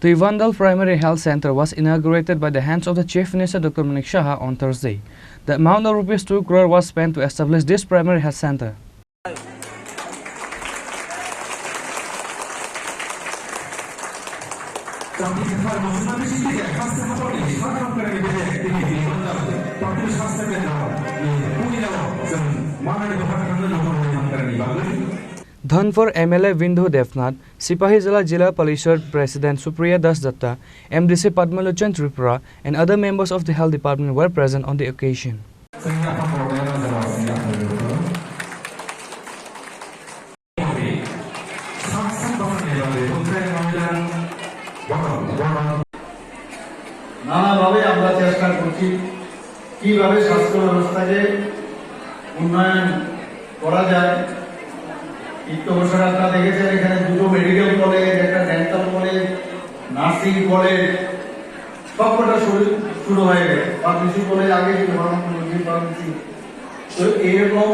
Twibandal Primary Health Center was inaugurated by the hands of the Chief Minister Dr.Manik Saha on Thursday. The amount of ₹2 crore was spent to establish this primary health center. Dhanpur MLA Vindhu Devnath, Sipahi Jila Parishad President Supriya Das Datta, MDC Padmalochan Tripura, and other members of the health department were present on the occasion. নানাভাবে আমরা চেষ্টা করছি কিভাবে স্বাস্থ্য ব্যবস্থাকে উন্নয়ন করা যায়। বছর আপনারা দেখেছেন এখানে দুটো মেডিকেল কলেজ, একটা ডেন্টাল কলেজ, নার্সিং কলেজ সবকটা শুরু হয়ে গেছে। ফার্মেসি কলেজ আগে ছিল, ফার্মেসি। তো এরকম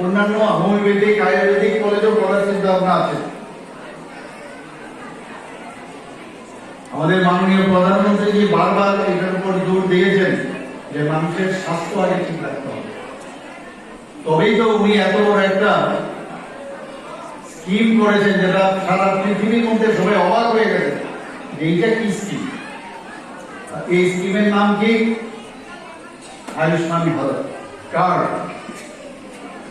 অন্যান্য হোমিওপ্যাথিক আয়ুর্বেদিক কলেজও করার চিন্তা ভাবনা আছে। আমাদের মাননীয় প্রধানমন্ত্রী জি বারবার এটার উপর জোর দিয়েছেন যে মানুষের স্বাস্থ্য আগে ঠিক রাখতে হবে, তবেই তো উনি এত বড় একটা স্কিম করেছেন যেটা সারা পৃথিবীর মধ্যে সবাই অবাক হয়ে গেছে যে এইটা কি স্কিম। এই স্কিমের নাম কি? আয়ুষ্মান ভারত কার্ড।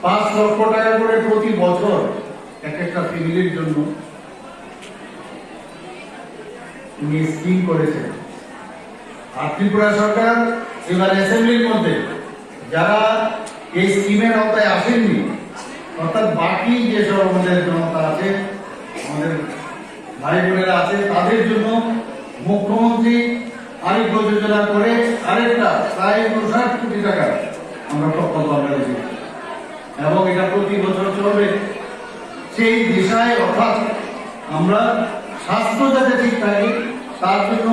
5 লক্ষ টাকা করে প্রতি বছর একটা ফ্যামিলির জন্য উনি স্কিম করেছেন। আর ত্রিপুরা সরকার এবার অ্যাসেম্বলির মধ্যে যারা এই স্কিমের আওতায় আসেননি, অর্থাৎ বাকি যেসব আমাদের জনতা আছে, আমাদের ভাই বোনেরা আছে, তাদের জন্য মুখ্যমন্ত্রী আরোগ্য যোজনা করে আরেকটা প্রায় 59 কোটি টাকা আমরা প্রকল্প দিয়েছি এবং এটা প্রতি বছর চলবে। সেই দিশায় অর্থাৎ আমরা স্বাস্থ্য যাতে ঠিক থাকে তার জন্য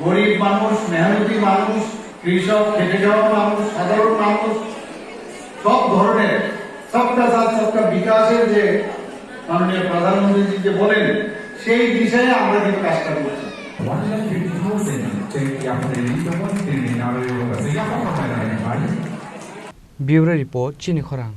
গরিব মানুষ, মেহনতি মানুষ, কৃষক, খেটে যাওয়া মানুষ, সাধারণ মানুষ, সব ধরনের সবটা সাথ সবটা বিকাশের যে মাননীয় প্রধানমন্ত্রী যে বলেন সেই দিশায় আমরা কিন্তু কাজটা করছি। Bureau Report, Chini Khorang.